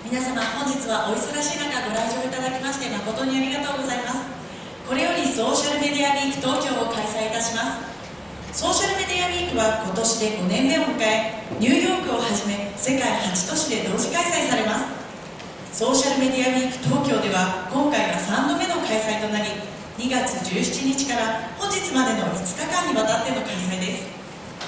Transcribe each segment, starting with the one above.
皆様、本日はお忙しい中ご来場いただきまして誠にありがとうございます。これよりソーシャルメディアウィーク東京を開催いたします。ソーシャルメディアウィークは今年で5年目を迎え、ニューヨークをはじめ世界8都市で同時開催されます。ソーシャルメディアウィーク東京では今回が3度目の開催となり、2月17日から本日までの5日間にわたっての開催です。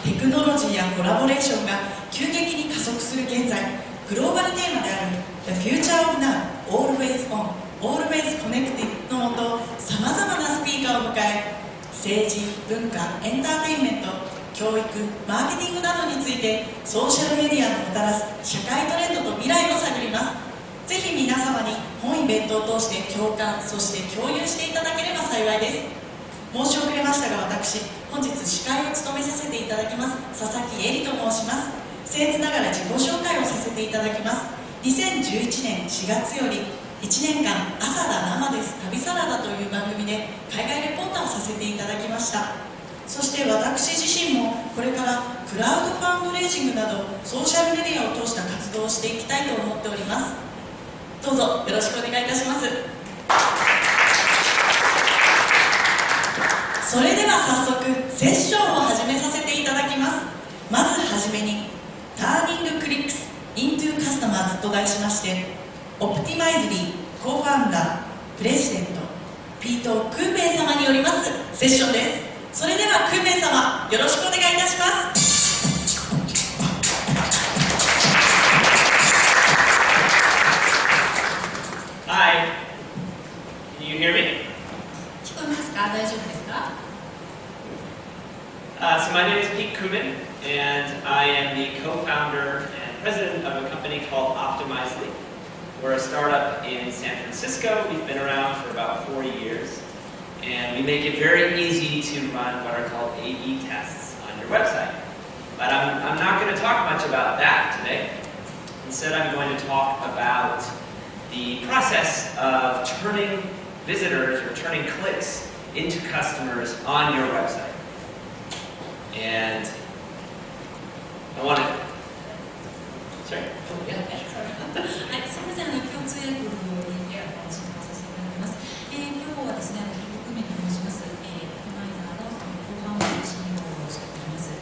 テクノロジーやコラボレーションが急激に加速する現在、グローバルテーマである The Future of Now, Always On, Always Connected のもと、さまざまなスピーカーを迎え、政治、文化、エンターテインメント、教育、マーケティングなどについてソーシャルメディアのもたらす社会トレンドと未来を探ります。ぜひ皆様に本イベントを通して共感、そして共有していただければ幸いです。申し遅れましたが、私本日司会を務めさせていただきます佐々木恵里と申します。僭越ながら自己紹介をさせていただきます。2011年4月より1年間朝だ生です旅サラダという番組で海外レポーターをさせていただきました。そして私自身もこれからクラウドファンドレイジングなどソーシャルメディアを通した活動をしていきたいと思っております。どうぞよろしくお願いいたします。それでは早速セッションを始めさせていただきます。まずはじめにTurning Clicks into Customers と題しまして、Optimizely コーファウンダー、プレジデントピート・クーメン様によりますセッションです。それではクーメン様、よろしくお願いいたします。Hi, can you hear me? 聞こえますか？大丈夫ですか？So my name is Pete Koomen, and I am the co-founder and president of a company called Optimizely. We're a startup in San Francisco. We've been around for about 40 years, and we make it very easy to run what are called A/B tests on your website. But I'm not going to talk much about that today. Instead, I'm going to talk about the process of turning visitors or turning clicks into customers on your website. And I want to... Sorry? Oh, yeah. Sorry. はい、すみません、共通訳を入れてお話しさせていただきます。今日はですね、クーメンと申します。オプティマイザーの後半の CEO をしております。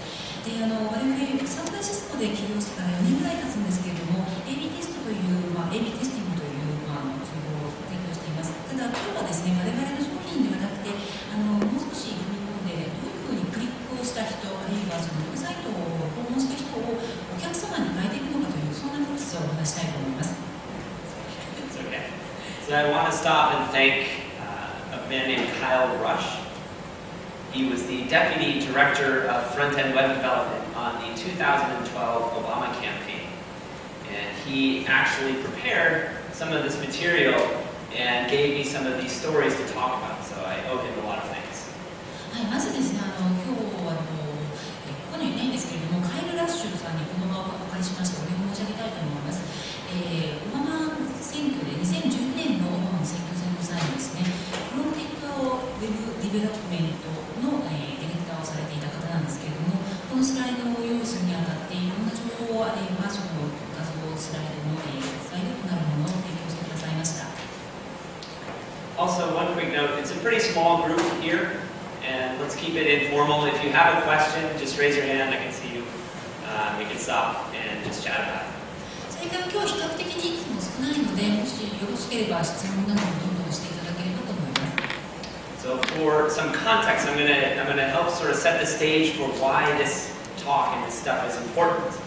で、我々サンフランシスコで起業してから4年ぐらい経つんですけれども、A/B テストという、A/B テスティングというツールを提供しています。ただ今日はですね、我々の商品ではなくて、もう少し踏み込んで、どういうふうにクリックをした人、あるいはそのウェブサイトを訪問した人をお客様に変えていくのかという、そんなプロセスをお話したいと思います。It's okay. So I want to stop and thank a man named Kyle Rush. He was the deputy director of front-end web development on the 2012 Obama-Champaign. And he actually prepared some of this material and gave me some of these stories to talk about. So I owe him a lot of thanks. はい、まずですね、今日ここにいないんですけれども、カイル・ラッシュさんにこの場をお借りしましてお礼を申し上げたいと思います。オバマ選挙で2012年のオバマの選挙戦の際にですね、フロントエンドウェブディベロップメントの、ディレクターをされていた方なんですけれども、このスライドを用意するにあたっていろんな情報、あるいはその画像スライドの材料となるものを提供してくださいました。Also, one quick note, it's a pretty small group here, and let's keep it informal. If you have a question, just raise your hand, I can see you. We can stop and just chat about it. それから今日比較的人数も少ないので、もしよろしければ質問などもどんどんしていただければと思います。So for some context, I'm gonna help sort of set the stage for why this talk and this stuff is important.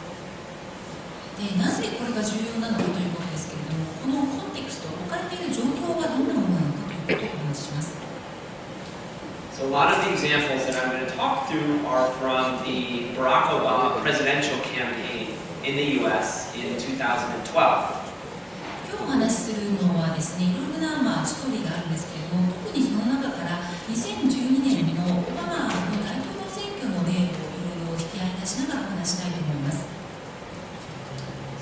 で、なぜこれが重要なのかということですけれども、このコンテクスト、置かれている状況がどんなものなのかということをお話しします。So a lot of the examples that I'm going to talk through are from the Barack Obama presidential campaign in the U.S. in 2012. 今日お話しするのはですね、いろいろなストーリーがあるんですけれども、特にその中から2012年のオバマの大統領選挙の例をいろいろ引き合い出しながらお話したいと思います。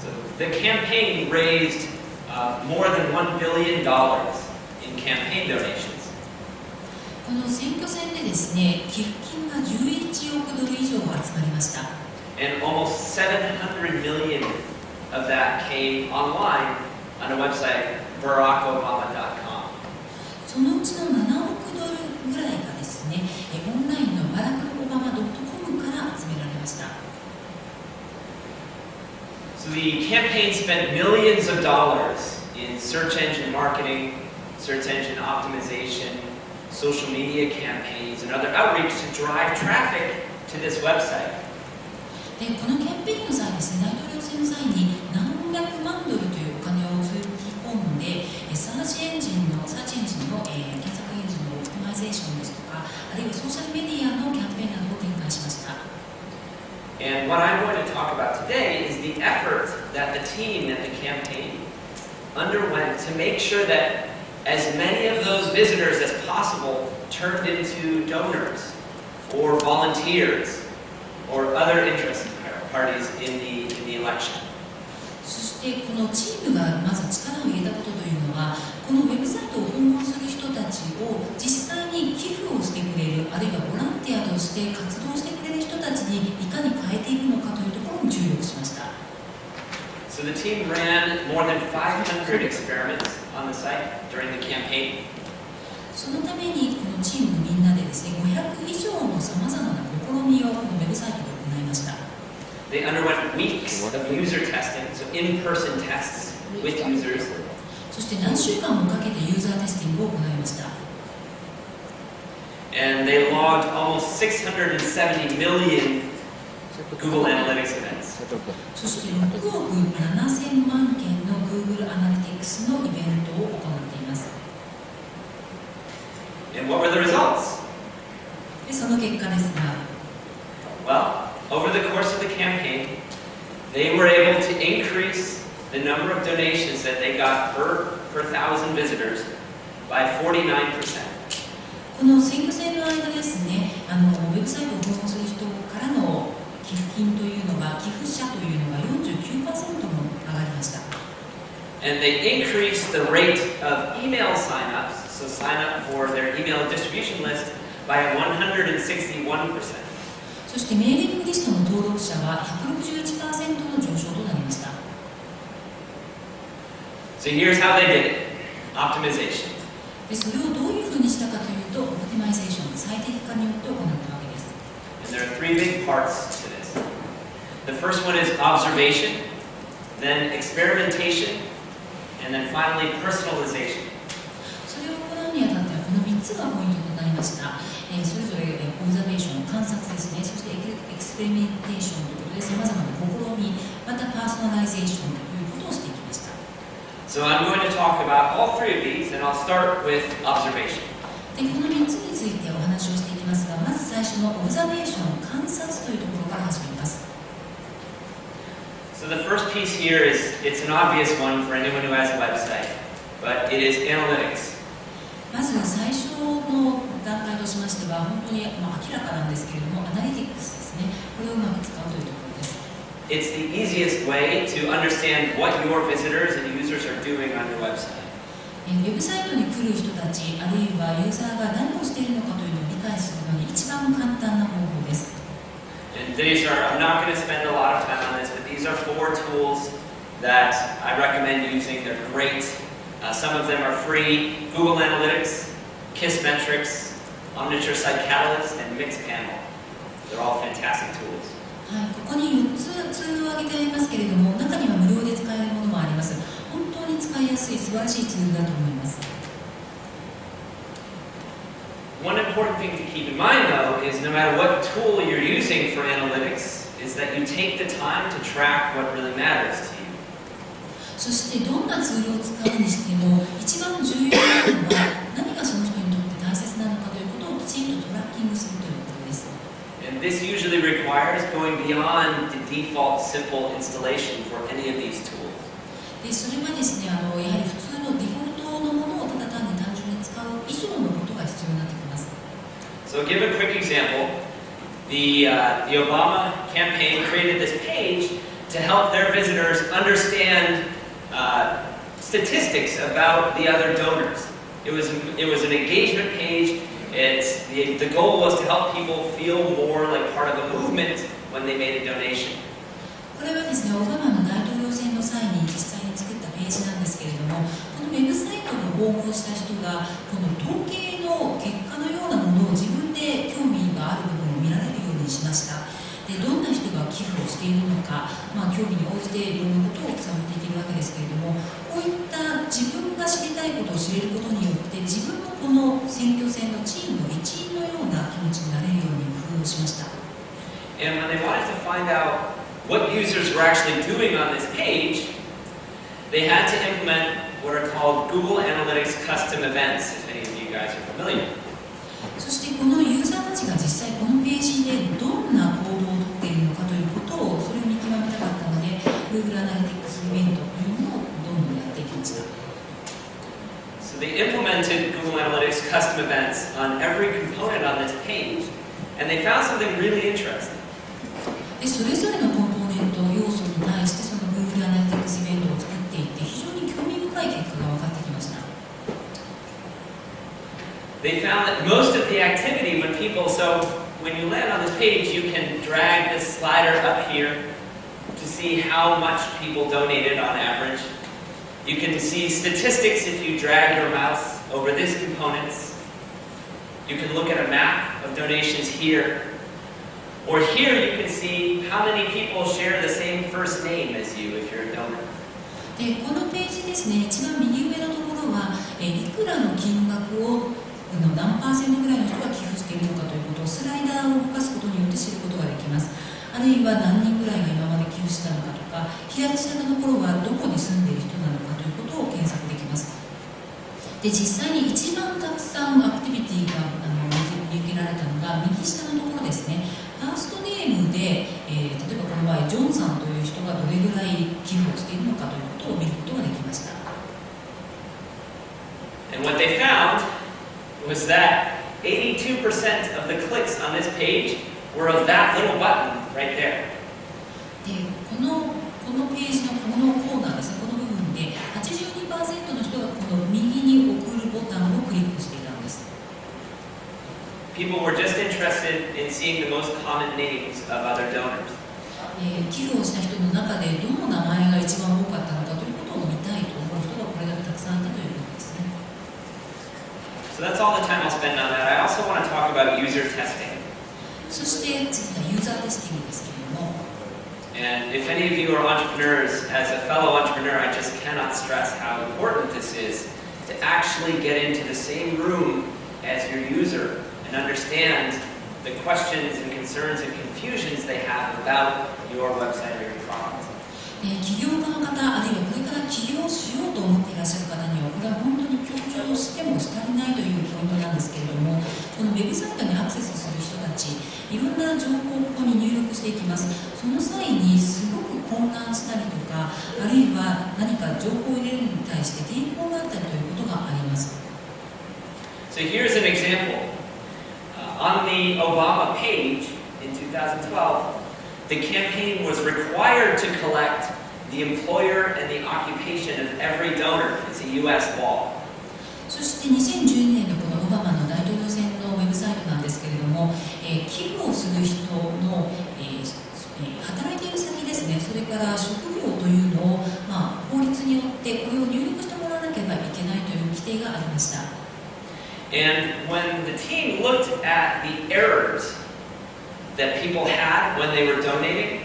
So the campaign raised more than $1 billion in campaign donations. この選挙戦でですね、寄付金が11億ドル以上集まりました。And almost 700 million of that came online on a website, barackobama.com. そのうちの7億ドルぐらいがですね、オンラインのバラクオバマ .com から集められました。So the campaign spent millions of dollars in search engine marketing, search engine optimization, social media campaigns, and other outreach to drive traffic to this website. でこのキャンペーンの際ですね、大統領選の際に何百万ドルというお金をつぎ込んで、サーチエンジンの、検索エンジンのオプティマイゼーションですとか、あるいはソーシャルメディアのキャンペーンなどを展開しました。And what I'm going to talk about today is the effort that the team and the campaign underwent to make sure that as many of those visitors as possible turned into donors or volunteers or other interested parties in the election. そしてこのチームがまず力を入れたことというのは、このウェブサイトを訪問する人たちを実際に寄付をしてくれる、あるいはボランティアとして活動してくれる人たちにいかに変えていくのかというところに注力しました。So the team ran more than 500 experiments on the site during the campaign. そのためにこのチームのみんなでですね、500以上のさまざまな試みをこのウェブサイトで行いました。They underwent weeks of user testing, so in-person tests with users. そして何週間もかけてユーザーテスティングを行いました。And they logged almost 670 million Google Analytics events. そして6億7000万件の Google Analytics のイベントを行っています。And what were the results? でその結果ですが、Well, over the course of the campaign, they were able to increase the number of donations that they got per thousand visitors by 49%. この選挙戦の間ですね、ウェブサイトを訪問する人からの寄付金というのが、寄付者というのが 49% も上がりました。And they increased the rate of email sign-ups, so sign up for their email distribution list, by 161%. そしてメーリングリストの登録者は 161% の上昇となりました。So here's how they did it. Optimization. でそれをどういうふうにしたかというと、オプティマイゼーション、最適化によって行ったわけです。And there are three big parts to this. The first one is observation, then experimentation, and then finally personalization. それを行うにあたってはこの3つがポイントとなりました。それぞれオブザベーション、観察ですね、そしてエクスペリメンテーションということでさまざまな試み、またパーソナライゼーションということをしていきました。So I'm going to talk about all three of these, and I'll start with observation. でこの3つについてお話をしていきますが、まず最初のオブザベーション、観察というところから始めます。So the first piece here is, it's an obvious one for anyone who has a website, but it is analytics. まず最初の段階としましては、本当に明らかなんですけれども、アナリティクスですね、これをうまく使うというところです。It's the easiest way to understand what your visitors and users are doing on your website. ウェブサイトに来る人たち、あるいはユーザーが何をしているのかというのを理解するのに一番簡単な方法です。And these are, I'm not going to spend a lot of time on this, but these are 4 tools that I recommend using. They're great. Some of them are free. Google Analytics, Kissmetrics, Omniture Site Catalyst, and Mixpanel. They're all fantastic tools. はい、ここに4つツールを挙げてありますけれども、中には無料で使えるものもあります。本当に使いやすい素晴らしいツールだと思います。One important thing to keep in mind, though, is no matter what tool you're using for analytics, is that you take the time to track what really matters to you. そしてどんなツールを使うにしても、一番重要なのは何がその人にとって大切なのかということをきちんとトラッキングするということです。And this usually requires going beyond the default simple installation for any of these tools. でそれはですね、やはり普通のデフォルトのものをただ単に単純に使う以上のことが必要になってきます。So give a quick example. The Obama-Champaign created this page to help their visitors understand statistics about the other donors. It was an engagement page. The goal was to help people feel more like part of a movement when they made a donation. これはですね、オバマの大統領選の際に実際に作ったページなんですけれ応募した人がこの統計の結果のようなものを自分で興味がある部分を見られるようにしました。でどんな人が寄付をしているのか、興味に応じていろんなことを探っていけるわけですけれども、こういった自分が知りたいことを知れることによって自分もこの選挙戦のチームの一員のような気持ちになれるように工夫をしました。And when they wanted to find out what users were actually doing on this page, they had to implement what are called Google Analytics custom events, if any of you guys are familiar. そしてこのユーザーたちが実際このページでどんな行動をとっているのかということをそれを見極めたかったので Google Analytics イベントというのをどんどんやっていきました。So they implemented Google Analytics custom events on every component on this page, and they found something really interesting. でそれぞれのコンポーネント要素に対してその Google Analytics イベントを作っていって非常に興味深い結果が分かってきました。They found that most of the activity when you land on this page, you can drag this slider up here to see how much people donated on average. You can see statistics if you drag your mouse over these components. You can look at a map of donations here. Or here you can see how many people share the same first name as you if you're a donor. でこのページですね、一番右上のところはいくらの金額を何パーセントぐらいの人が寄付しているのかということをスライダーを動かすことによって知ることができます。あるいは何人ぐらいが今まで寄付したのかとか、左下のところはどこに住んでいる人なのかということを検索できます。で実際に一番たくさんアクティビティが見受けられたのが右下のところですね。ファーストネームで、例えばこの場合ジョンさんという人がどれぐらい寄付をしているのかということを見ることができました。And what they found was that 82% of the clicks on this page were of that little button right there. でこのページのこのコーナーですね、この部分で 82% の人がこの右に送るボタンをクリックしていたんです。People were just interested in seeing the most common names of other donors. 寄付をした人の中でどの名前が一番多かったのかということを見たいと思う人がこれだけたくさんいたということですね。So that's all the time I'll spend on that. I also want to talk about user testing. そして次はユーザーテスティングですけれども。And if any of you are entrepreneurs, as a fellow entrepreneur, I just cannot stress how important this is to actually get into the same room as your user and understand the questions and concerns and confusions they have about your website or your product. 起業家の方、あるいはこれから起業しようと思っていらっしゃる方にはこれは本当に強調してもし足りないというポイントなんですけれども、このウェブサイトにアクセスする人たち、いろんな情報をここに入力していきます。その際にすごく混乱したりとか、あるいは何か情報を入れるに対して抵抗があったりということがあります。So here's an example. On the Obama page in 2012, the campaign was required to collect the employer and the occupation of every donor. It's a U.S. law. そして2012年のこのオバマの大統領選のウェブサイトなんですけれども、寄付をする人の、働いている先ですね、それから職業というのを、法律によってこれを入力してもらわなければいけないという規定がありました。And when the team looked at the errors that people had when they were donating,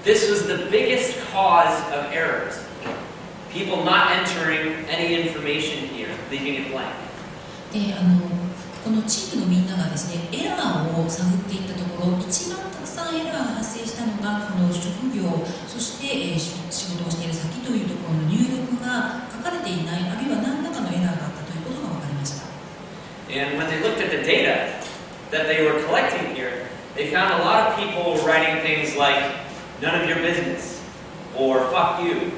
this was the biggest cause of errors. People not entering any information here, leaving it blank. でこのチームのみんながですね、エラーを探っていったところ、一番たくさんエラーが発生したのがこの職業、そして、仕事をしている先というところの入力が書かれていない、あるいは何らかのエラーがあったということが分かりました。And when they looked at the data that they were collecting here, they found a lot of people writing things like, none of your business, or fuck you.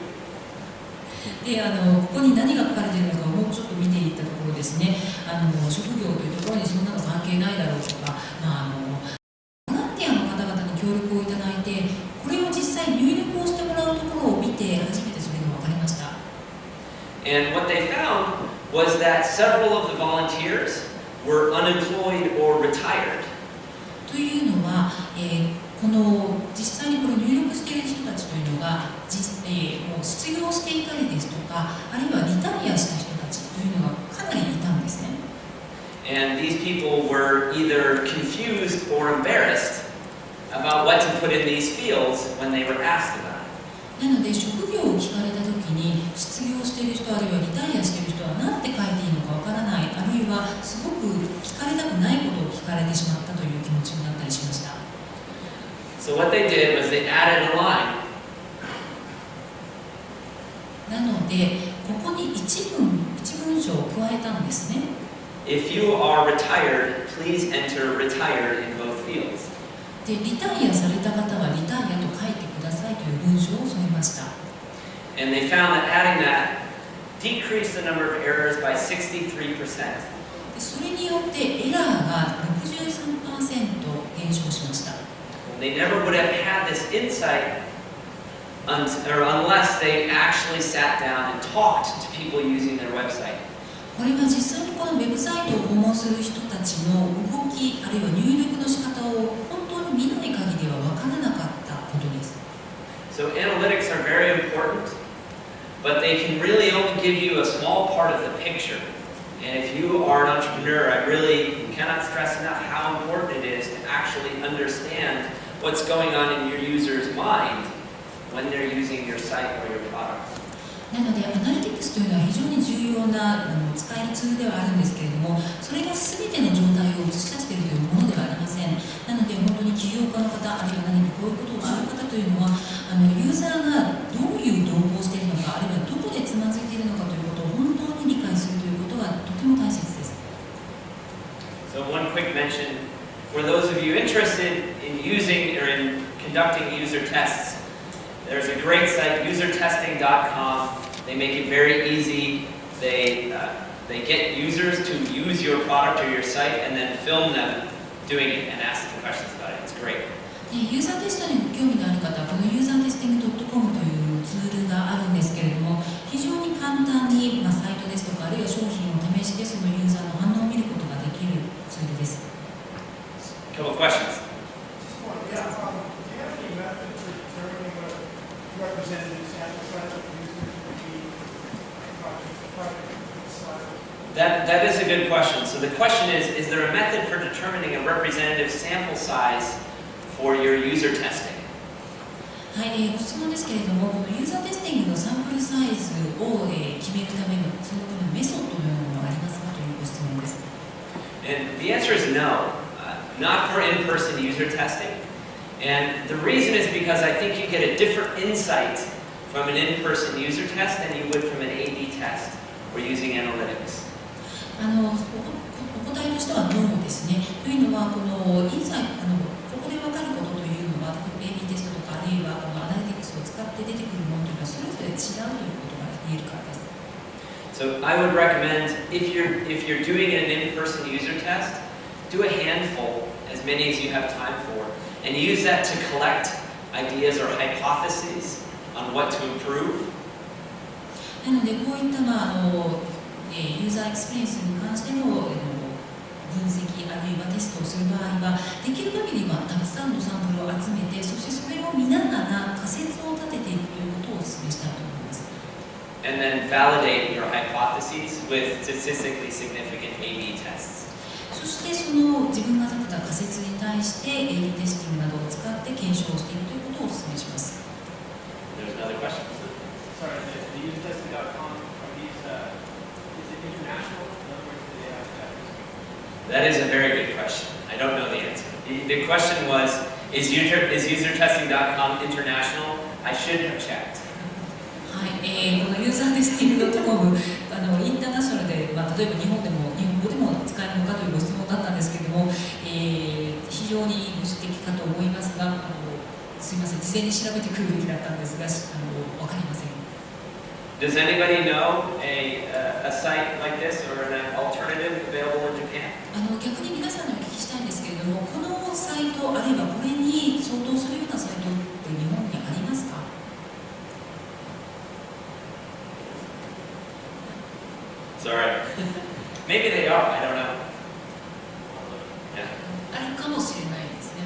でここに何が書かれているのかをもうちょっと見ていったところですね、職業というところにそんなの関係ないだろうとか、ボランティアの方々に協力をいただいて、これを実際入力をしてもらうところを見て初めてそれが分かりました。And what they found was that several of the volunteers were unemployed or retired. というのは、この実際にこれを入力している人たちというのがもう失業していたりですとか、あるいはリタイアした人たちというのが people were either confused or embarrassed about what to put in these fields when they were asked about it. なので職業を聞かれた時に失業している人あるいはリタイアしている人は何て書いていいのかわからないあるいはすごく聞かれたくないことを聞かれてしまったという気持ちになったりしました。So what they did was they added a line. なのでここに一文章を加えたんですね。If you are retired, please enter retired in both fields. でリタイアされた方はリタイアと書いてくださいという文章を添えました。And they found that adding that decreased the number of errors by 63%. それによってエラーが 63% 減少しました。They never would have had this insight unless they actually sat down and talked to people using their website. これが実際にこのウェブサイトを訪問する人たちの動きあるいは入力の仕方を本当に見ない限りは分からなかったことです。So analytics are very important, but they can really only give you a small part of the picture. And if you are an entrepreneur, I really cannot stress enough how important it is to actually understand what's going on in your user's mind when they're using your site or your product. なのでアナリティクスというのは非常に重要な使えるツールではあるんですけれども、それが全ての状態を映し出しているというものではありません。なので本当に起業家の方あるいは何かこういうことをする方というのはユーザーがどういう動向をしているのかあるいはどこでつまずいているのかということを本当に理解するということがとても大切です。So one quick mention for those of you interested in using or in conducting user tests. There's a great site, usertesting.com. They make it very easy. They get users to use your product or your site and then film them doing it and ask them questions about it. It's great. ユーザーテストにご興味のある方はこの usertesting.com というツールがあるんですけれども、非常に簡単に、サイトですとかあるいは商品を試してそのユーザーの反応を見ることができるツールです。A couple of questions. That is a good question. So the question is there a method for determining a representative sample size for your user testing? はい、ご質問ですけれども、このユーザーテスティングのサンプルサイズを、決めるためのそのメソッドのようなものがありますかというご質問です。And the answer is no, not for in-person user testing. And the reason is because I think you get a different insight from an in-person user test than you would from an A/B test or using analytics. お答えとしてはノーですね。というのはこのインサイトここで分かることというのは A/B テストとかあるいはアナリティクスを使って出てくるものというのはそれぞれ違うということが言えるからです。So I would recommend if you're doing an in-person user test, do a handful, as many as you have time for, and use that to collect ideas or hypotheses on what to improve. なのでこういったユーザーエクスペリエンスに関しての分析あるいはテストをする場合はできる限りはたくさんのサンプルを集めてそしてそれを見ながら仮説を立てていくということをお勧めしたいと思います。And then validate your hypotheses with statistically significant A/B tests. そしてその自分が立てた仮説に対して A/B テスティングなどを使って検証していくということをお勧めします。There's another question. Sorry, the usertesting.com, is it international? In other words, do they have Japanese? That is a very good question. I don't know the answer. The question was, is usertesting.com international? I should have checked. はい、このユーザーテスティング.comインターナショナルで、例えば日本語でも使えるのかというご質問だったんですけれども、非常にご指摘かと思いますが、すみません、事前に調べてくるべきだったんですが、わかりません。Does anybody know a site like this or an alternative available in Japan? 逆に皆さんにお聞きしたいんですけれども、このサイトあるいはこれに相当するようなサイトって日本にありますか？ Sorry. Maybe they are. I don't know. Yeah. あるかもしれないですね。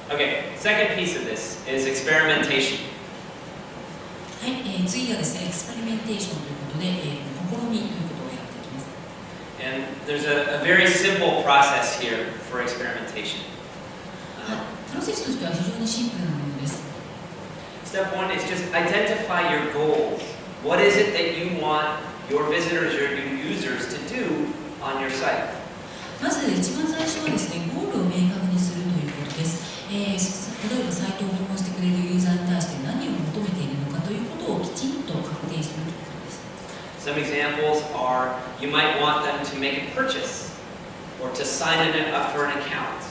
Okay. Second piece of this is experimentation. はい、次がですね、エクスペリメンテーションということで、試みということをやっていきます。And there's a very simple process here for experimentation. プロセスとしては非常にシンプルなものです。Step one is just identify your goals. What is it that you want your visitors, your users to do on your site? まず一番最初はですね、ゴールを明確にするということです。例えばサイトを訪問してくれるユーザーに対して何を求めているのかということをきちんと確定するということです。Some examples are you might want them to make a purchase, or to sign up for an account,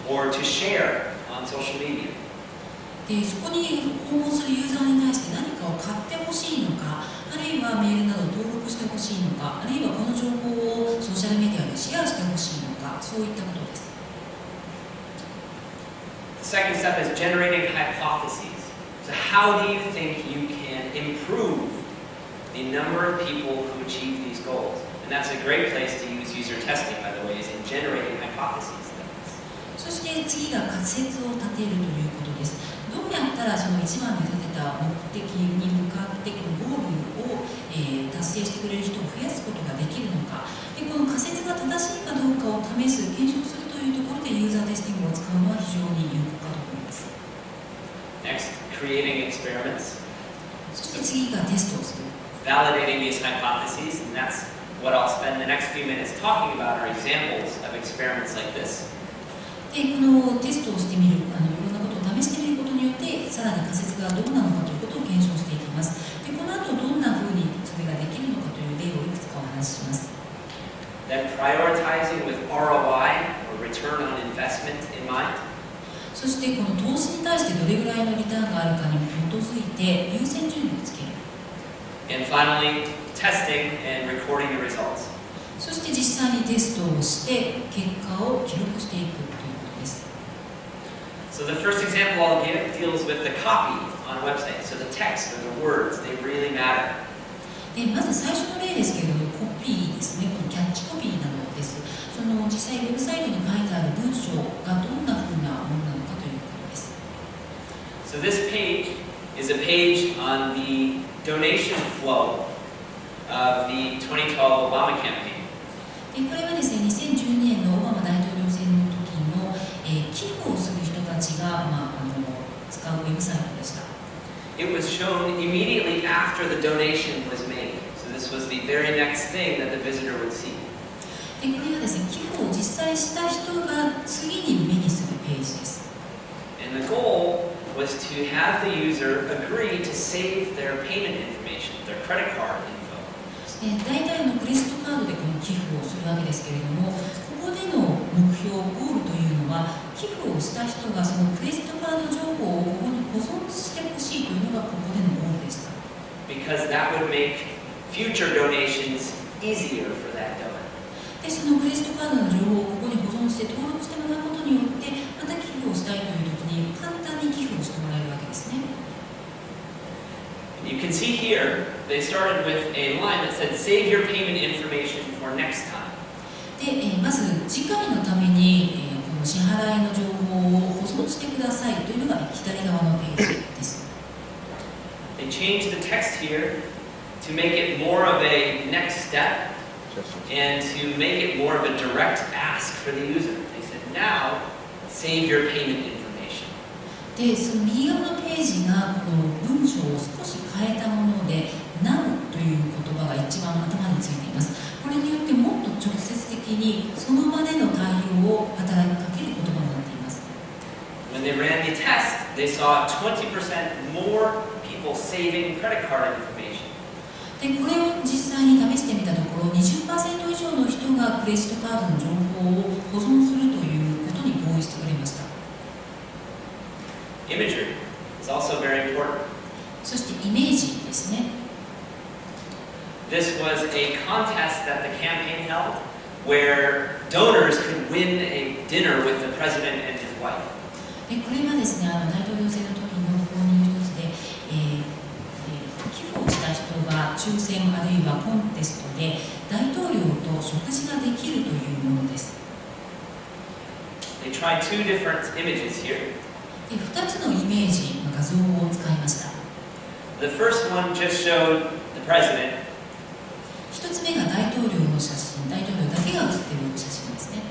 or to share on social media. でそこに訪問するユーザーに対して何かを買ってほしいのか、あるいはメールなど登録してほしいのか、あるいはこの情報をソーシャルメディアでシェアしてほしいのか、そういったことです。The second step is generating hypotheses. So how do you think you can improve the number of people who achieve these goals? And that's a great place to use user testing, by the way, is in generating hypotheses. そして次が仮説を立てるということです。どうやったらその一番に立てた目的に向かってこのゴールを、達成してくれる人を増やすことができるのか、でこの仮説が正しいかどうかを試す、検証するというところでユーザーテスティングを使うのは非常に有効かと思います。Next, creating experiments. そして次がテストをする。Validating these hypotheses, and that's what I'll spend the next few minutes talking about are examples of experiments like this. でこのテストをしてみる、いろんなことを試してみることによってさらに仮説がどうなのかということを検証していきます。でこの後どんなふうにそれができるのかという例をいくつかお話しします。Then prioritizing with ROI, or return on investment, in mind. そしてこの投資に対してどれぐらいのリターンがあるかに基づいて優先順位をつける。And finally, testing and recording the results. そして実際にテストをして結果を記録していくということです。So the first example I'll give deals with the copy on a website. So the text or the words, they really matter. でまず最初の例ですけれども、コピーですね、このキャッチコピーなどです。その実際ウェブサイトに書いてある文章がどんなふうなものなのかということです。So this page is a page on the donation flow of the 2012 Obama-Champaign. でこれはですね、2012年のオバマ大統領選の時の、寄付をする人たちが、使うウェブサイトでした。It was shown immediately after the donation was made. So this was the very next thing that the visitor would see. でこれはですね、寄付を実際した人が次に目にするページです。And the goal was to have the user agree to save their payment information, their credit card info. 大体のクレジットカードでこの寄付をするわけですけれども、ここでの目標、ゴールというのは、寄付をした人がそのクレジットカード情報をここに保存してほしいというのがここでのゴールでした。Because that would make future donations easier for that donor. で、そのクレジットカードの情報をここに保存して登録してもらうことによって、また寄付をしたいという時に簡単に寄付をしてもらえるわけですね。You can see here, they started with a line that said, save your payment information for next time. で、まず次回のために、この支払いの情報を保存してくださいというのが左側のページです。They changed the text here to make it more of a next step and to make it more of a direct ask for the user. They said, now, save your payment information. で、その右側のページがこの文章を少し変えたもので Now という言葉が一番頭についています。これによってもっと直接的にその場での対応を働きかける言葉になっています。When they ran the test, they saw 20% more people saving credit card information. で、これを実際に試してみたところ 20% 以上の人がクレジットカードの情報を保存するということに合意してくれました。Imagery is also very important. そしてイメージですね。This was a contest that the campaign held where donors could win a dinner with the president and his wife. でこれはですね、大統領選の時の公認の一つで、寄付をした人が抽選あるいはコンテストで大統領と食事ができるというものです。They tried two different images here. で2つのイメージの画像を使いました。The first one just showed the president. 1つ目が大統統領の写真、大統領だけが写っている写真ですね。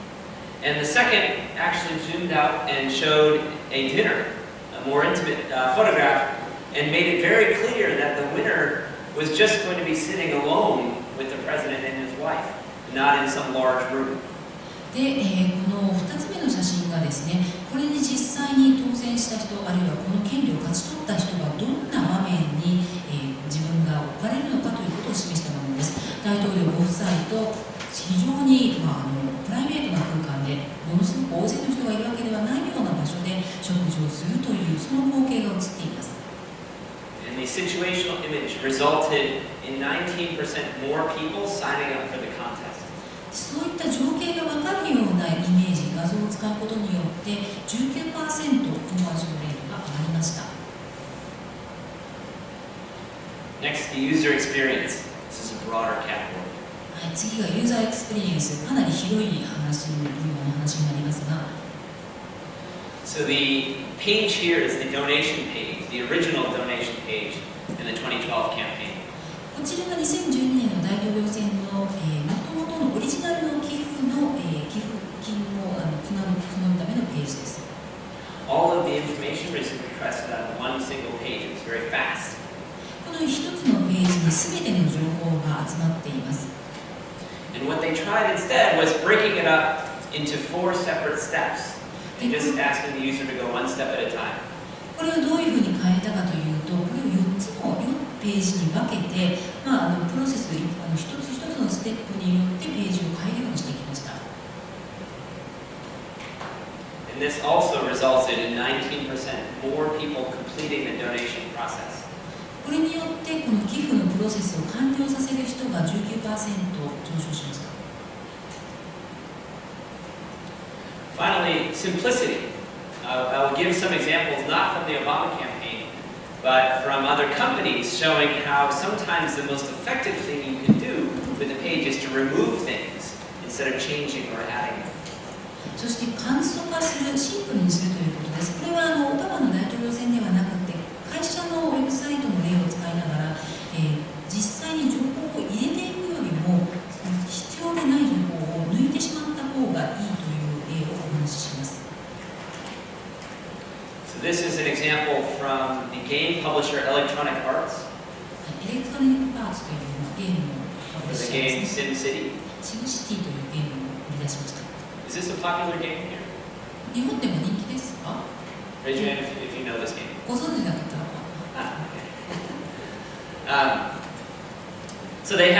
And the second actually zoomed out and showed a dinner, a more intimate photograph, and made it very clear that the winner was just going to be sitting alone with the president and his wife, not in some large room. で、この2つ目の写真がですね、これに実際に当選した人、あるいはこの権利を勝ち取った人がどんな場面に、自分が置かれるのかということを示したものです。大統領ご夫妻と非常に、プライベートな空間でものすごく大勢の人がいるわけではないような場所で食事をするというその光景が写っています。And the situational image resulted in 19% more people signing up for the contest. そういった情景が分かるようなイメージ、画像を使うことによって 19% コンバージョンレートが上がりました。Next, the user experience. This is a broader category. はい、次がユーザーエクスペリエンス、かなり広い話のような話になりますが。So the page here is the donation page, the original donation page in the 2012 campaign. こちらが2012年の大統領選の元々のオリジナルの寄付の寄付金を募るためのページです。All of the information was requested on one single page. It was very fast. この一つのページに全ての情報が集まっています。And what they tried instead was breaking it up into 4 separate steps. And just asking the user to go one step at a time. これをどういうふうに変えたかというと、これを4つのページに分けて、プロセス一つ一つのステップによってページを変えるようにしていきました。And this also resulted in 19% more people completing the donation process. これによってこの寄付のプロセスを完了させる人が 19% 上昇しました。Finally, simplicity. I will give some examples not from the Obama campaign, but from other companies showing how sometimes the most effective thing you can do with a page is to remove things instead of changing or adding them. そして簡素化する、シンプルにするということです。これはオバマの大統領選ではなくて、会社のウェブサイトの例を使いながら、実際に情報を入れていくよりも必要でない情報を抜いてしまった方がいいという例をお話しします。So this is an example from the game publisher Electronic Arts エレクトロニックアーツというゲームのパブ for リッ the シャー game ですね。 SimCity. シムシティというゲームを売り出しました。 Is this a popular game here? 日本でも人気ですか？ Raise your hand if you know this game. ご存知な方は？ So they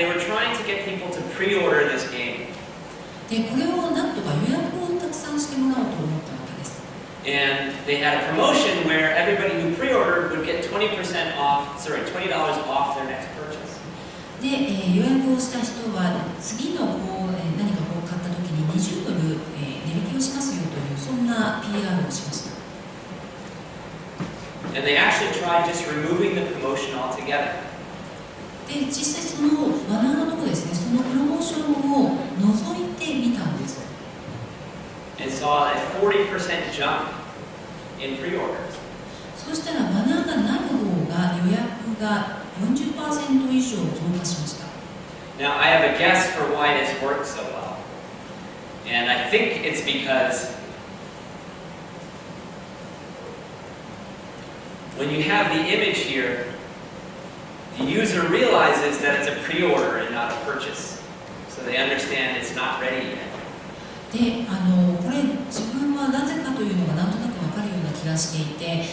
were trying to get people to pre-order this game. で、これをなんとか予約をたくさんしてもらおうと思ったわけです。And they had a promotion where everybody who pre-ordered would get $20 off their next purchase. で、予約をした人は次の何かを買った時に20ドル値引きをしますよというそんな PR をしました。 And they actually tried just removing the promotion altogether. で、実際そのバナーのとこですね、そのプロモーションを覗いてみたんです。 And saw a 40% jump in pre-orders. そうしたらバナーがない方が予約が 40% 以上増加しました。 Now I have a guess for why this works so well. And I think it's because when you have the image here, the user realizes that it's a pre-order and not a purchase. So they understand it's not ready yet. で、これ自分はなぜかというのがなんとなく分かるような気がしていて、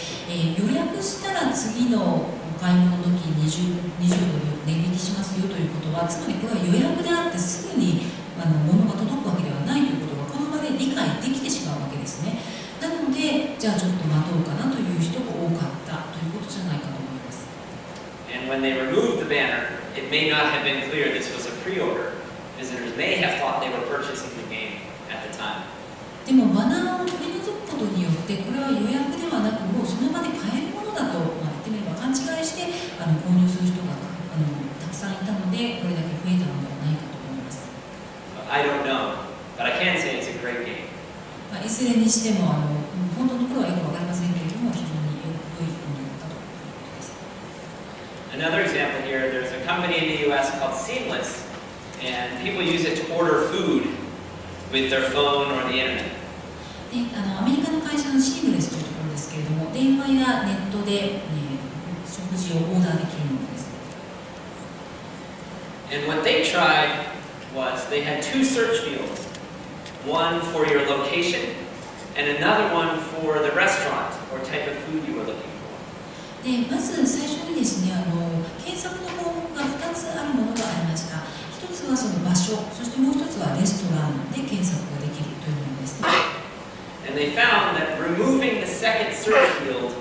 予約したら次のお買い物の時に20ドル値引きしますよということは、つまりこれは予約であってすぐに物が届くわけではないということがこの場で理解できてしまうわけですね。なので、じゃあちょっと待とうかなという人が多かったということじゃないかと思います。 And when they removed the banner, it may not have been clear this was a pre-order. Visitors may have thought they were purchasing the game at the time. でもバナーを取り除くことによってこれは予約ではなくもうその場で買えるものだと、言ってみれば勘違いして購入する人がたくさんいたのでこれだけ増えたのではないかと思います。 I don't know, but I can say it's a great game. いずれにしても本当のところはよくわかりませんけれども非常に良いものだったということです。 Another example here, there's a company in the US called Seamless, And people use it to order food with their phone or the internet. でアメリカの会社のシームレスというところですけれども、電話やネットで、食事をオーダーできるものです。And what they tried was they had two search fields, one for your location and another one for the restaurant or type of food you were looking for. でまず最初にですね、検索の項目が2つあるものがありました。1つはその場所、そしてもう1つはレストランで検索ができるというものです。And they found that removing the second search field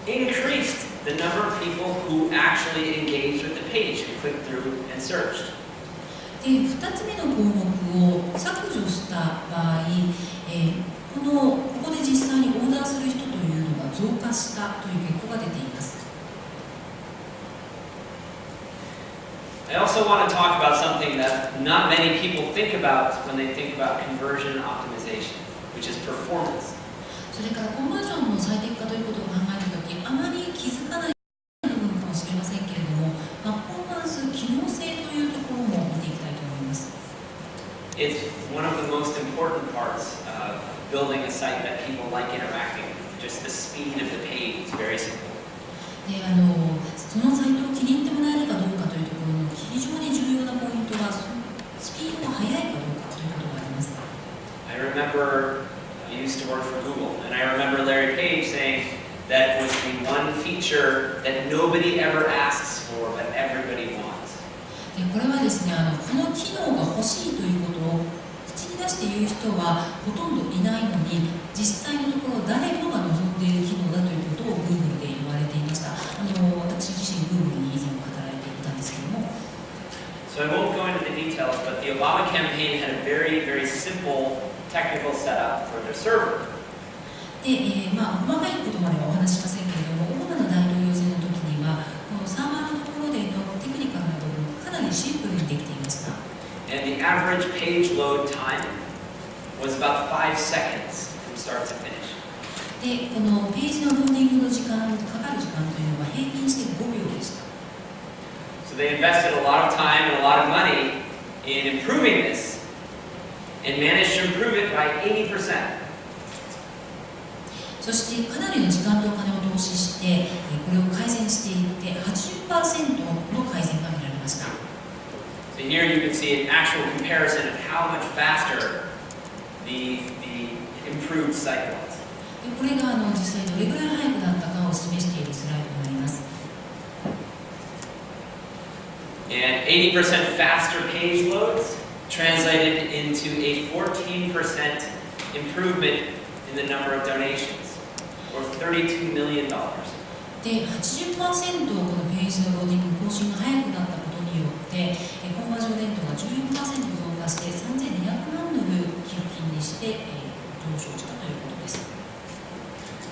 increased the number of people who actually engaged with the page, who clicked through and searched. で2つ目の項目を削除した場合、ここで実際にオーダーする人というのが増加したという結果が出ています。I also want to talk about something that not many people think about when they think about conversion optimization, which is performance. それからコンバージョンの最適化ということを考えるとき、あまり気づかない部分かもしれませんけれども、パフォーマンス、機能性というところも見ていきたいと思います。It's one of the most important parts of building a site that people like interacting with. Just the speed of the page is very simple. でそのサイトを気に入ってもらえるかどうかというところの非常に重要なポイントは、スピードが速いかどうかということがあります。I remember I used to work for Google, and I remember Larry Page saying that was the one feature that nobody ever asks for, but everybody wants. でこれはですね、この機能が欲しいということを口に出して言う人はほとんどいないのに、実際のところ誰もが望んでいる機能だということを Google で言われていました。私自身 Google に以前働いていたんですけども。So I won't go into the details, but the Obama-Champaign had a very, very simple technical setup for their server. で、細かいことまではお話しませんけれども、オバマの大統領選の時には、このサーバーのところでのテクニカルな部分、かなりシンプルにできていました。And the average page load time was about 5 seconds from start to finish. で、このページのローディングの時間、かかる時間というのは平均して5秒でした。So they invested a lot of time and a lot of money in improving this and managed to improve it by 80%. そしてかなりの時間とお金を投資して、これを改善していって 80% の改善が見られました。So here you can see an actual comparison of how much faster the improved site was. でこれが実際どれぐらい速くなったかを示しているスライドになります。And 80% faster page loads translated into a 14% improvement in the number of donations, or $32 million. で、80% このページのローディング更新が速くなったことによって、コンバージョンレートが 14% 増加して3200万ドル寄付金にして、上昇したということです。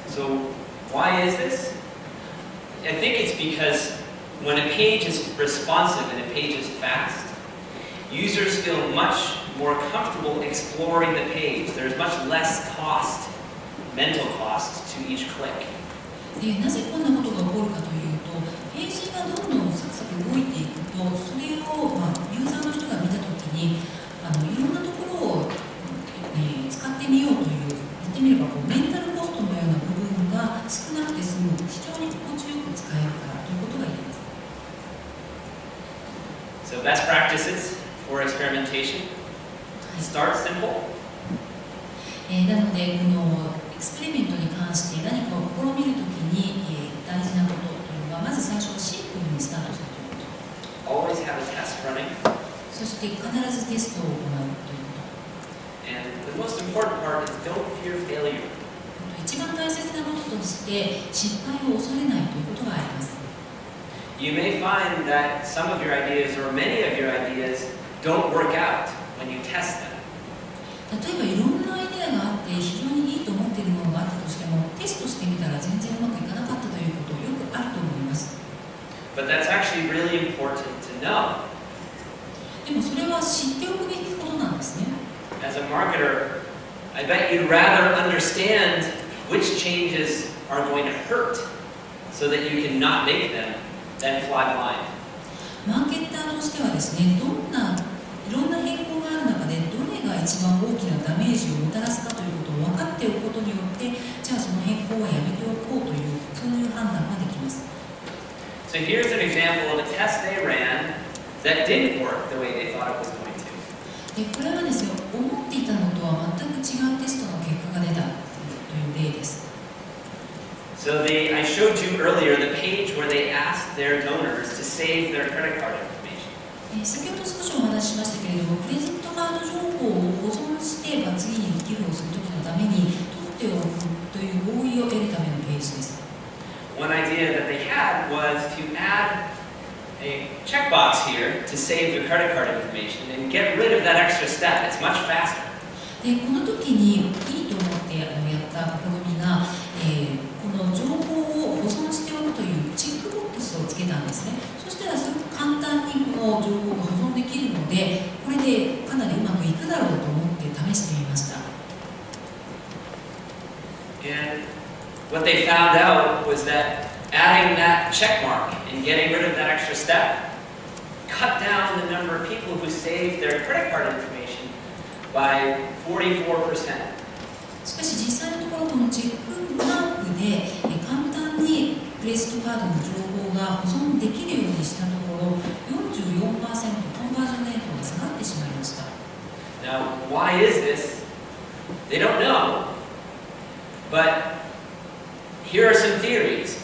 So why is this? I think it's because when a page is responsive and a page is fast, users feel much more comfortable exploring the page. There's much less cost, mental cost, to each click. でなぜこんなことが起こるかというと、ページがどんどんサクサク動いていくと、それを、ユーザーの人が見たときにいろんなところを、使ってみようという、言ってみればメンタルコストのような部分が少なくて済む、非常に心地よく使えるからということが言えます。So best practices for experimentation. Start simple. なので、このエクスペリメントに関して何かを試みるときに、大事なことというのは、まず最初はシンプルにスタートするというこ Always have a test running. と。そして必ずテストを行うというこ And the most important part is don't fear failure. と。一番大切なこととして、失敗を恐れないということがあります。You may find that some of your ideas or many of your ideas don't work out when you test them. 例えばいろんなアイデアがあって非常にいいと思っているものがあったとしても、テストしてみたら全然うまくいかなかったということよくあると思います。 But that's actually really important to know. でもそれは知っておくべきことなんですね。 As a marketer, I bet you'd rather understand which changes are going to hurt so that you can not make them than fly blind. マーケッターとしてはですね、いろんな変更がある中でどれが一番大きなダメージをもたらすかということを分かっておくことによって、じゃあその変更はやめておこうという、そういう判断ができます。So here's an example of a test they ran that didn't work the way they thought it was going to. でこれはですよ、思っていたのとは全く違うテストの結果が出たという例です。So I showed you earlier the page where they asked their donors to save their credit card information. 先ほど少しお話ししましたけれども、クレジットカード情報を保存して、次に寄付をするときのために取っておくという合意を得るためのページです。One idea that they had was to add a checkbox here to save the credit card information and get rid of that extra step. It's much faster. でこの時にいいと思ってやった試みが、この情報を保存しておくというチェックボックスをつけたんですね。そしたらすごく簡単にこの情報が保存できるので、これでかなりうまくいくだろうと思って試してみました。And what they found out was that adding that check mark and getting rid of that extra step cut down the number of people who saved their credit card information by 44%. しかし実際のところ、このチェックマークで簡単にクレジットカードの情報が保存できるようにしたところ、44%コンバージョンレートが下がってしまいました。Now, why is this? They don't know, but here are some theories.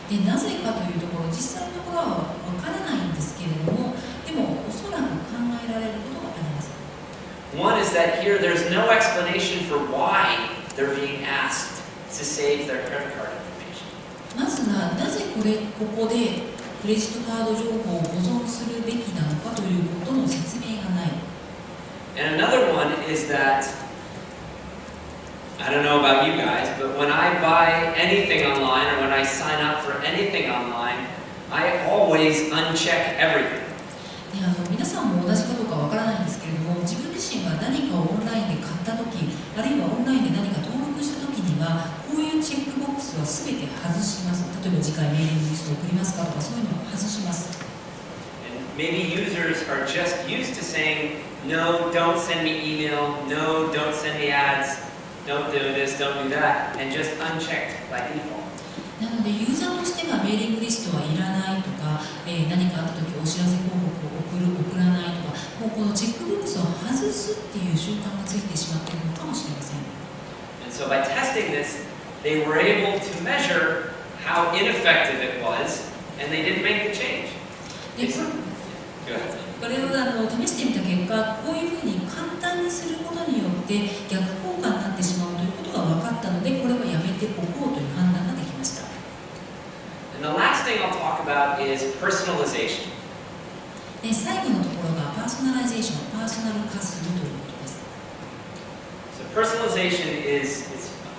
でなぜかというところ、実際のところはわからないんですけれども、でもおそらく考えられることがあります。One is that here there's no explanation for why they're being asked to save their credit card information. まずはなぜここでクレジットカード情報を保存するべきなのかということの説明がない。And another one is that, I don't know about you guys, but when I buy anything online or when I sign up for anything online, I always uncheck everything. で皆さんも同じかどうかわからないんですけれども、自分自身が何かをオンラインで買ったとき、あるいはオンラインで何か登録したときには、こういうチェックボックスはすべて外します。例えば次回メーリングリストを送りますかとか、そういうのを外します。And maybe users are just used to saying, no, don't send me email, no, don't send me ads, don't do this, don't do that, and just unchecked by default. なのでユーザーとしてはメーリングリストはいらないとか、何かあったときお知らせ広告を送らないとか、もうこのチェックボックスを外すっていう習慣がついてしまっているのかもしれません。And so by testing this, they were able to measure how ineffective it was, and they didn't make the change. でこれを試してみた結果、こういうふうに簡単にすることによって逆効果になってしまうということが分かったので、これはやめておこうという判断ができました。And the last thing I'll talk about is personalization. で最後のところがパーソナライゼーション、パーソナル化するということです。So personalization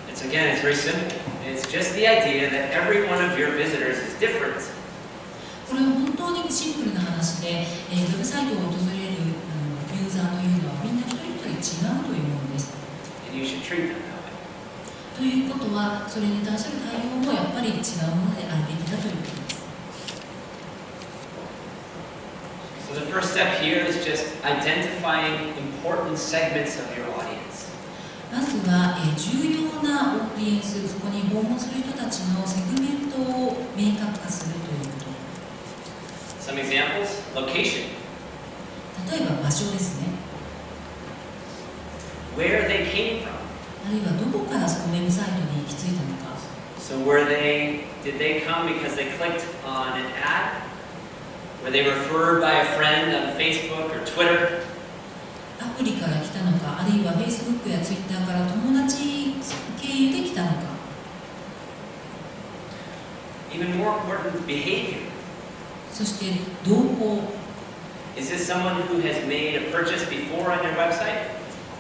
it's again, it's very simple. It's just the idea that every one of your visitors is different. これは本当にシンプルな話で、ウェブサイトを訪れるユーザーというのはみんな一人一人違うというものです。And you should treat them that way. ということは、それに対する対応もやっぱり違うものであるべきだということです。So the first step here is just identifying important segments of your audience. まずは、重要なオーディエンス、そこに訪問する人たちのセグメントを明確化するということ。Some examples: location, 例えば場所ですね。where they came from. あるいはどこからそのウェブサイトに行き着いたのか。So did they come because they clicked on an ad? Were they referred by a friend on Facebook or Twitter? アプリから来たのか、あるいは Facebook や Twitter から友達経由で来たのか。Even more important, behavior. そして動向。Is this someone who has made a purchase before on your website?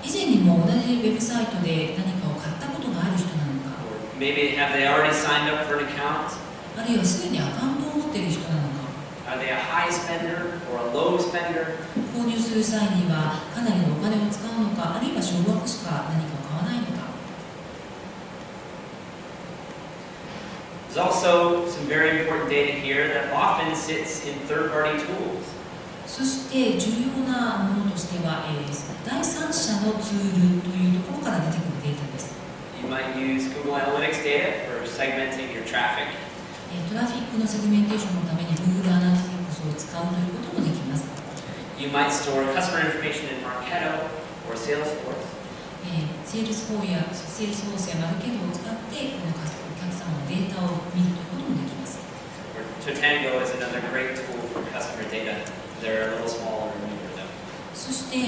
以前にも同じウェブサイトで何かを買ったことがある人なのか。Or maybe have they already signed up for an account? あるいはすでにアカウントを持っている人なのか。Are they a high spender or a low spender? 購入する際にはかなりのお金を使うのか、あるいは少額しか何か買わないのか。So There's also some very important data here that often sits in third-party tools. そして重要なものとしては、第三者のツールというところから出てくるデータです。You might use Google Analytics data for segmenting your traffic. トラフィックのセグメンテーションのために Google Analytics を使うということもできます。You might store customer information in Marketo or Salesforce. セールスフォースやマルケットを使ってこのお客様のデータを見るということもできます。Or Totango is another great tool for customer data. They're a little smaller and newer though. そして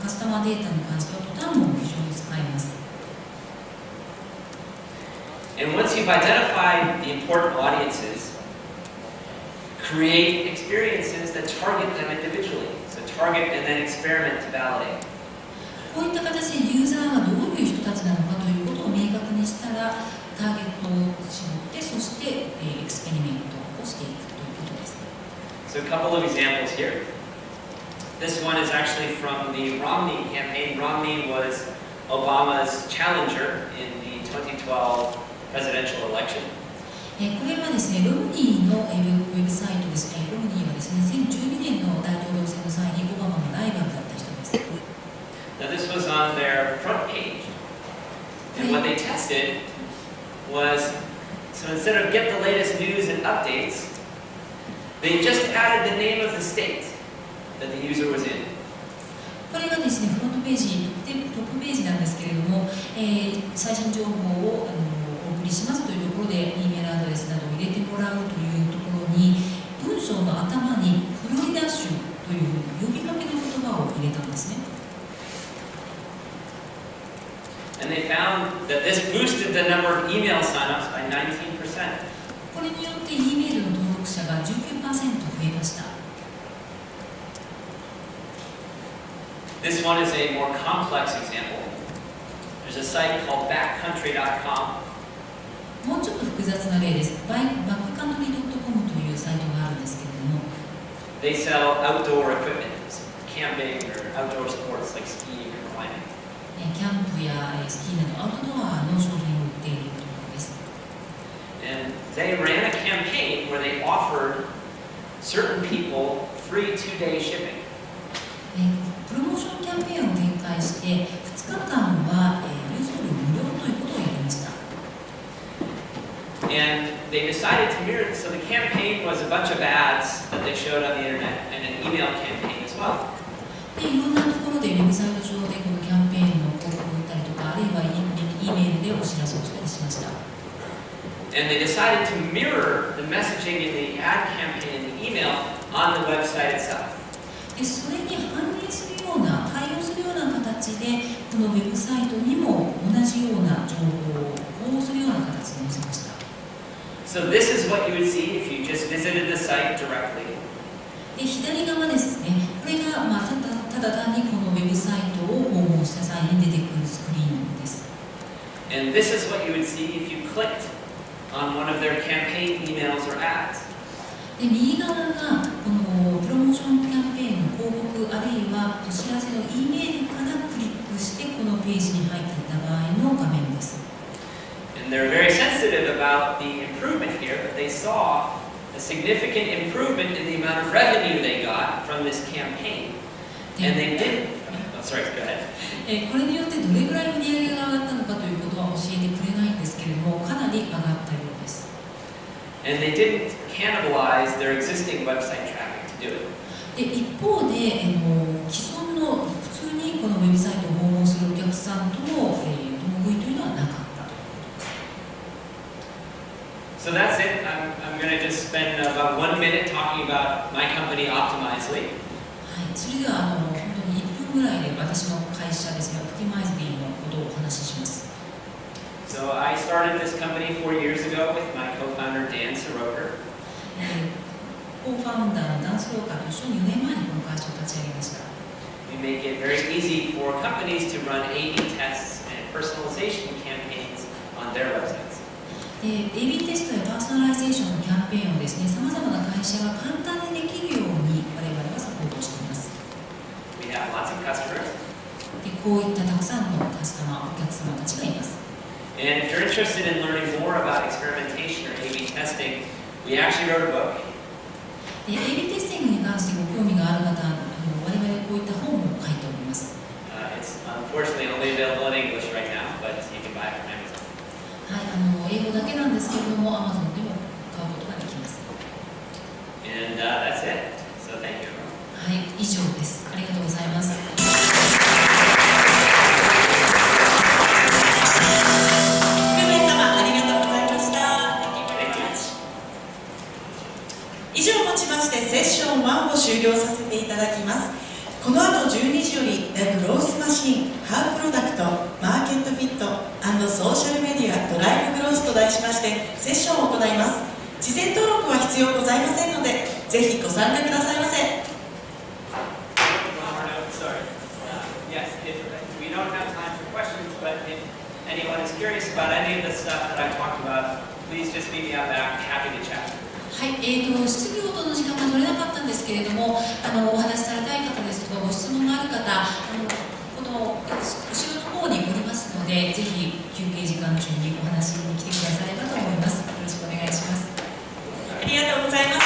カスタマーデータに関してはトタンも非常に使います。And once you've identified the important audiences, create experiences that target them individually. So target and then experiment to validate. こういった形でユーザーがどういう人たちなのかということを明確にしたら、ターゲットを絞って、そしてエクスペリメントをしていくということです。So a couple of examples here. This one is actually from the Romney campaign. Romney was Obama's challenger in the 2012 presidential election. これはですね、ロムニーのウェブサイトですね。ロムニーはですね、2012年の大統領選の際にオバマのライバルだった人です。Now this was on their front page. And what they tested was, so instead of get the latest news and updates, they just added the name of the state that the user was in. これがですね、フロントページでトップページなんですけれども、最新情報をお送りしますというところで E メールアドレスなどを入れてもらうというところに、文章の頭にフロリダ州という呼びかけの言葉を入れたんですね。And they found that this boosted the number of email signups by 19%. これによって E メールの登録者が 19% 増えました。This one is a more complex example. There's a site called backcountry.com. もうちょっと複雑な例です。バックカントリー .com というサイトがあるんですけれども、They sell outdoor equipment, camping or outdoor sports like skiing or climbing. キャンプやスキーなどアウトドアの商品を売っているところです。And they ran a campaign where they offered certain people free 2-day shipping. プロモーションキャンペーンを展開して、2日間は郵送料無料ということをやりました。And they decided to mirror this. So the campaign was a bunch of ads that they showed on the internet and an email campaign as well. でいろんなところでウェブサイト上でこのキャンペーンの広告を売ったりとか、あるいは E メールでお知らせをしたりしました。And they decided to mirror the messaging in the ad campaign and the email on the website itself. でそれに反映するような、対応するような形で、このウェブサイトにも同じような情報を呼応するような形で載せました。So this is what you would see if you just visited the site directly. で左側ですね、これが、ただ単にこのウェブサイトを訪問した際に出てくるスクリーンです。And this is what you would see if you clicked on one of their campaign emails or ads. で右側がこのプロモーションキャンペーンの広告あるいはお知らせの E メールからクリックしてこのページに入っていった場合の画面です。And they're very sensitive about the improvement here, but they saw a significant improvement in the amount of revenue they got from this campaign. And they did. Oh, sorry, go ahead. これによってどれぐらい売り上げが上がったのかということは教えてくれないんですけれども、かなり上がったようです。And they didn't cannibalize their existing website traffic to do it. で一方で既存の普通にこのウェブサイトを訪問するお客さんとの共食いというのはなかった。So that's it. I'm going to just spend about 1 minute talking about my company, Optimizely. はい、それでは本当に1分ぐらいで私の会社ですね、Optimizelyのことをお話しします。So I started this company 4 years ago with my co-founder Dan Siroker. コーファウンダーのダン・スローカーと一緒に4年前にこの会社を立ち上げました。We make it very easy for companies to run A/B tests and personalization campaigns on their websites. A/B テストやパーソナライゼーションのキャンペーンをですね、さまざまな会社が簡単にできるように我々はサポートしています。We have lots of customers. でこういったたくさんのカスタマー、お客様たちがいます。And if you're interested in learning more about experimentation or A/B testing, we actually wrote a book. で、A/B テスティングに関してご興味がある方、我々こういった本を書いております。It's unfortunately only available in English right now, but you can buy it from Amazon. はい、英語だけなんですけれども、Amazon でも買うことができます。And that's it. So thank you. はい、以上です。ありがとうございます。以上をもちましてセッション1を終了させていただきます。この後12時より The Growth Machine, How Product, Market Fit and Social Media Drive Growth と題しましてセッションを行います。事前登録は必要ございませんので、ぜひご参加くださいませ。Yes, if we don't have time for questions, but if anyone is curious about any of the stuff that I talked about, please just meet me out back. Happy to chat. はい、質疑応答の時間が取れなかったんですけれども、お話しされたい方ですとかご質問がある方、この後ろの方におりますので、ぜひ休憩時間中にお話に来てくださればと思います。よろしくお願いします。ありがとうございます。